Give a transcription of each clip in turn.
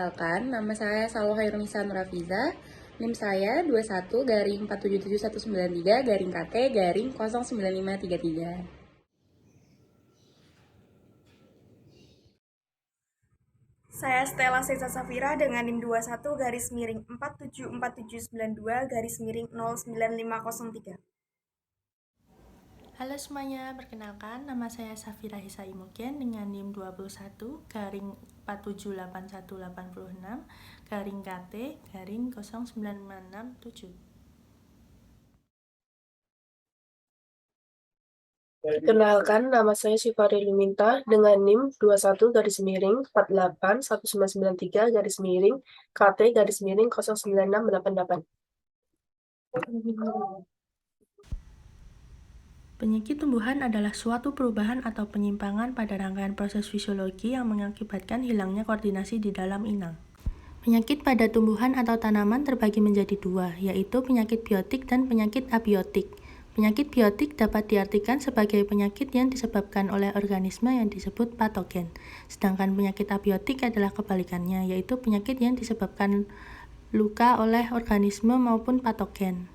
Perkenalkan, nama saya Salwahairunisa Nurafiza. NIM saya 21-477193-KT-09533. Saya Stella Sesa Safira dengan NIM 21-4747792-09503. Halo semuanya, perkenalkan nama saya Safira Hisa Imogen dengan NIM 21-4781886 KT 09567. Kenalkan, nama saya Syifarie Luminta dengan NIM 21-41993-KT-09688. Penyakit tumbuhan adalah suatu perubahan atau penyimpangan pada rangkaian proses fisiologi yang mengakibatkan hilangnya koordinasi di dalam inang. Penyakit pada tumbuhan atau tanaman terbagi menjadi dua, yaitu penyakit biotik dan penyakit abiotik. Penyakit biotik dapat diartikan sebagai penyakit yang disebabkan oleh organisme yang disebut patogen. Sedangkan penyakit abiotik adalah kebalikannya, yaitu penyakit yang disebabkan luka oleh organisme maupun patogen.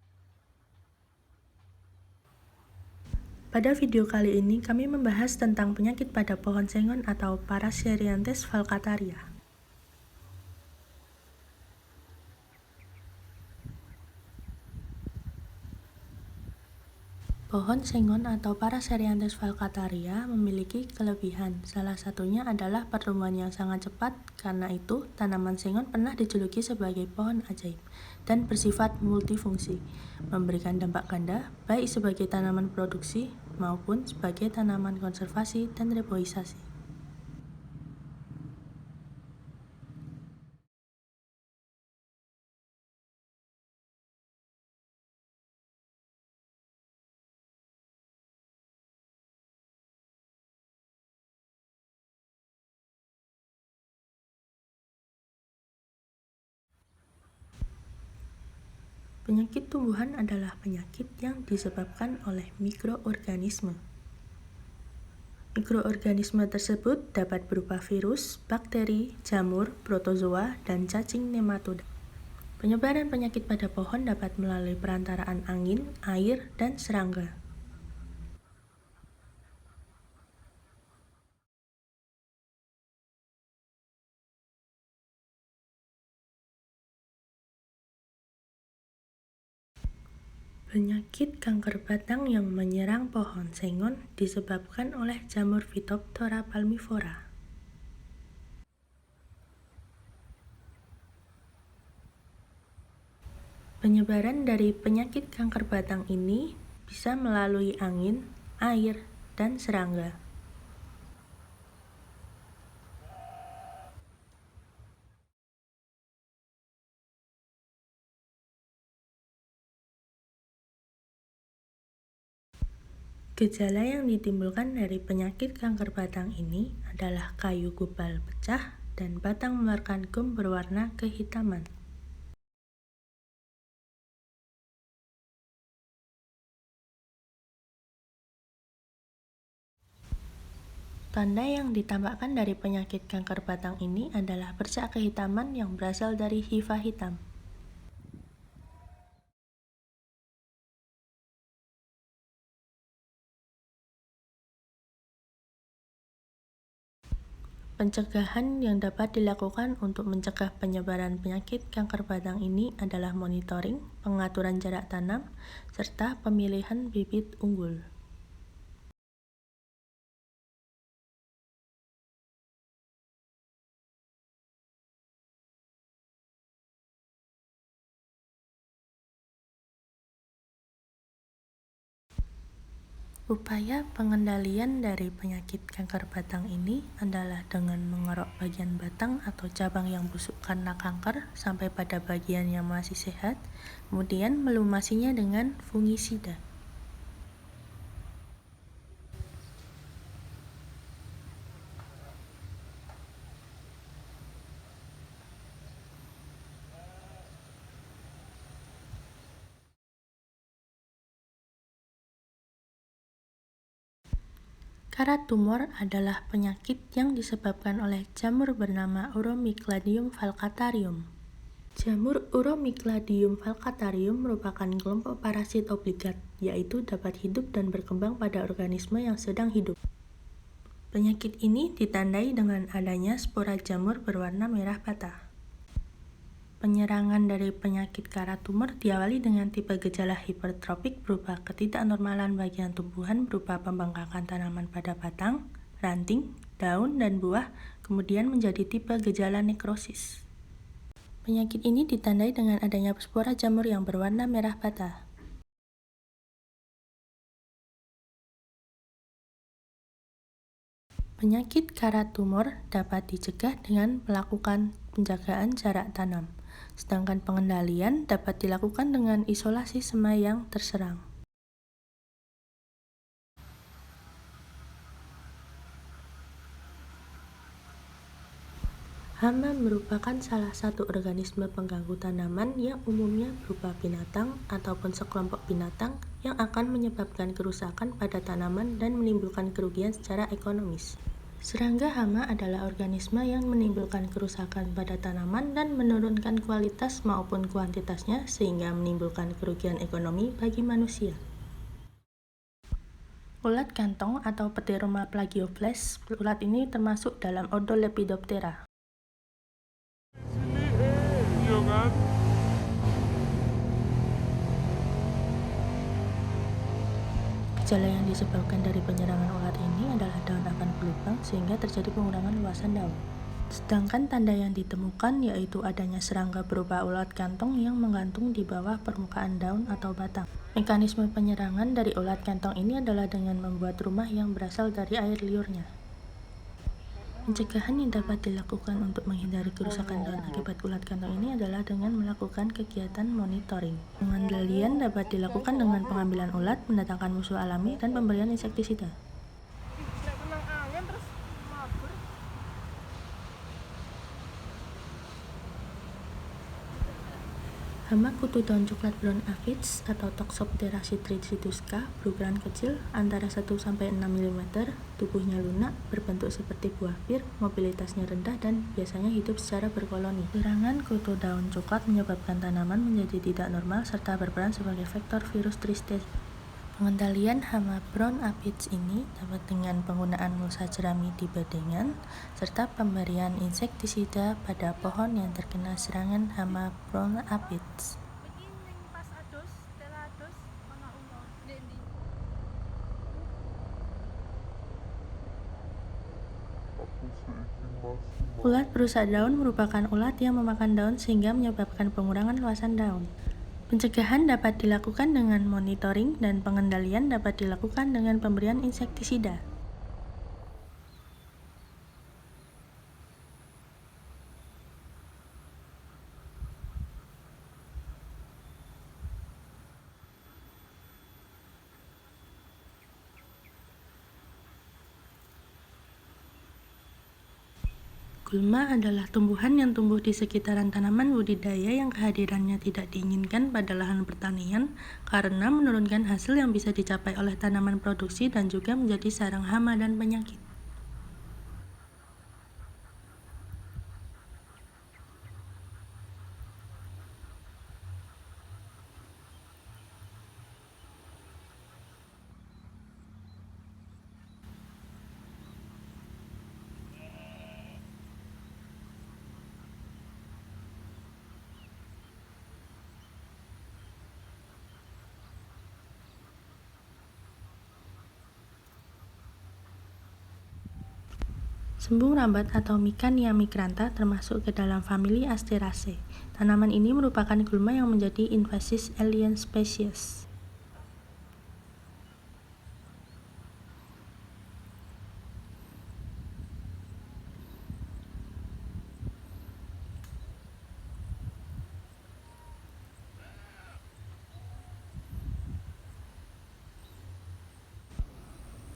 Pada video kali ini, kami membahas tentang penyakit pada pohon sengon atau Paraserianthes falcataria. Pohon sengon atau Paraserianthes falcataria memiliki kelebihan. Salah satunya adalah pertumbuhan yang sangat cepat. Karena itu, tanaman sengon pernah dijuluki sebagai pohon ajaib dan bersifat multifungsi, memberikan dampak ganda baik sebagai tanaman produksi maupun sebagai tanaman konservasi dan reboisasi. Penyakit tumbuhan adalah penyakit yang disebabkan oleh mikroorganisme. Mikroorganisme tersebut dapat berupa virus, bakteri, jamur, protozoa, dan cacing nematoda. Penyebaran penyakit pada pohon dapat melalui perantaraan angin, air, dan serangga. Penyakit kanker batang yang menyerang pohon sengon disebabkan oleh jamur Phytophthora palmivora. Penyebaran dari penyakit kanker batang ini bisa melalui angin, air, dan serangga. Gejala yang ditimbulkan dari penyakit kanker batang ini adalah kayu gubal pecah dan batang mengeluarkan gum berwarna kehitaman. Tanda yang ditampakkan dari penyakit kanker batang ini adalah bercak kehitaman yang berasal dari hifa hitam. Pencegahan yang dapat dilakukan untuk mencegah penyebaran penyakit kanker batang ini adalah monitoring, pengaturan jarak tanam, serta pemilihan bibit unggul. Upaya pengendalian dari penyakit kanker batang ini adalah dengan mengerok bagian batang atau cabang yang busuk karena kanker sampai pada bagian yang masih sehat, kemudian melumasinya dengan fungisida. Karat tumor adalah penyakit yang disebabkan oleh jamur bernama Euromycladium falcatarium. Jamur Euromycladium falcatarium merupakan kelompok parasit obligat, yaitu dapat hidup dan berkembang pada organisme yang sedang hidup. Penyakit ini ditandai dengan adanya spora jamur berwarna merah bata. Penyerangan dari penyakit karat tumor diawali dengan tipe gejala hipertropik berupa ketidaknormalan bagian tumbuhan berupa pembengkakan tanaman pada batang, ranting, daun, dan buah, kemudian menjadi tipe gejala nekrosis. Penyakit ini ditandai dengan adanya spora jamur yang berwarna merah bata. Penyakit karat tumor dapat dicegah dengan melakukan penjagaan jarak tanam, sedangkan pengendalian dapat dilakukan dengan isolasi semai yang terserang. Hama merupakan salah satu organisme pengganggu tanaman yang umumnya berupa binatang ataupun sekelompok binatang yang akan menyebabkan kerusakan pada tanaman dan menimbulkan kerugian secara ekonomis. Serangga hama adalah organisme yang menimbulkan kerusakan pada tanaman dan menurunkan kualitas maupun kuantitasnya sehingga menimbulkan kerugian ekonomi bagi manusia. Ulat kantong atau Pteroma plagiophiles, ulat ini termasuk dalam ordo Lepidoptera. Gejala yang disebabkan dari penyerangan ulat ini adalah daun akan berlubang sehingga terjadi pengurangan luasan daun. Sedangkan tanda yang ditemukan yaitu adanya serangga berupa ulat kantong yang menggantung di bawah permukaan daun atau batang. Mekanisme penyerangan dari ulat kantong ini adalah dengan membuat rumah yang berasal dari air liurnya. Pencegahan yang dapat dilakukan untuk menghindari kerusakan daun akibat ulat kantong ini adalah dengan melakukan kegiatan monitoring. Pengendalian dapat dilakukan dengan pengambilan ulat, mendatangkan musuh alami, dan pemberian insektisida. Hama kutu daun coklat brown aphids atau Toxoptera citricidusca berukuran kecil antara 1-6 mm, tubuhnya lunak, berbentuk seperti buah pir, mobilitasnya rendah dan biasanya hidup secara berkoloni. Serangan kutu daun coklat menyebabkan tanaman menjadi tidak normal serta berperan sebagai vektor virus tristeza. Pengendalian hama brown aphids ini dapat dengan penggunaan mulsa jerami di bedengan serta pemberian insektisida pada pohon yang terkena serangan hama brown aphids. Ulat perusak daun merupakan ulat yang memakan daun sehingga menyebabkan pengurangan luasan daun. Pencegahan dapat dilakukan dengan monitoring dan pengendalian dapat dilakukan dengan pemberian insektisida. Gulma adalah tumbuhan yang tumbuh di sekitaran tanaman budidaya yang kehadirannya tidak diinginkan pada lahan pertanian karena menurunkan hasil yang bisa dicapai oleh tanaman produksi dan juga menjadi sarang hama dan penyakit. Sembung rambat atau Micania micrantha termasuk ke dalam famili Asteraceae. Tanaman ini merupakan gulma yang menjadi invasive alien species.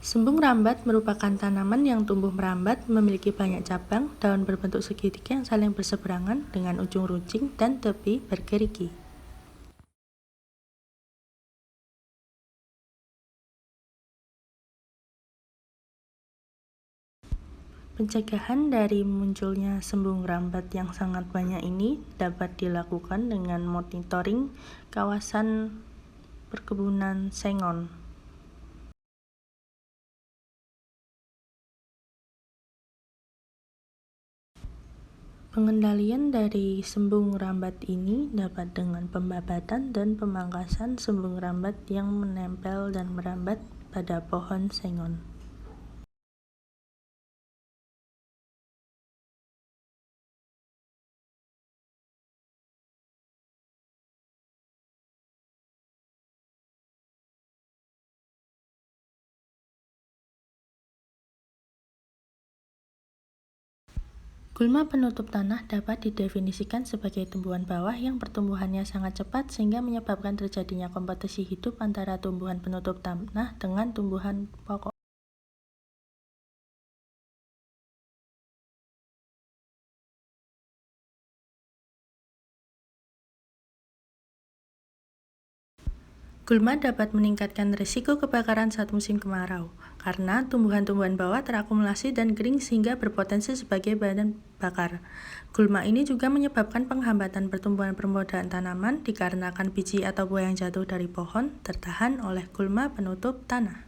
Sembung rambat merupakan tanaman yang tumbuh merambat, memiliki banyak cabang, daun berbentuk segitiga yang saling berseberangan dengan ujung runcing dan tepi bergerigi. Pencegahan dari munculnya sembung rambat yang sangat banyak ini dapat dilakukan dengan monitoring kawasan perkebunan sengon. Pengendalian dari sembung rambat ini dapat dengan pembabatan dan pemangkasan sembung rambat yang menempel dan merambat pada pohon sengon. Gulma penutup tanah dapat didefinisikan sebagai tumbuhan bawah yang pertumbuhannya sangat cepat sehingga menyebabkan terjadinya kompetisi hidup antara tumbuhan penutup tanah dengan tumbuhan pokok. Gulma dapat meningkatkan risiko kebakaran saat musim kemarau, karena tumbuhan-tumbuhan bawah terakumulasi dan kering sehingga berpotensi sebagai bahan bakar. Gulma ini juga menyebabkan penghambatan pertumbuhan permukaan tanaman dikarenakan biji atau buah yang jatuh dari pohon tertahan oleh gulma penutup tanah.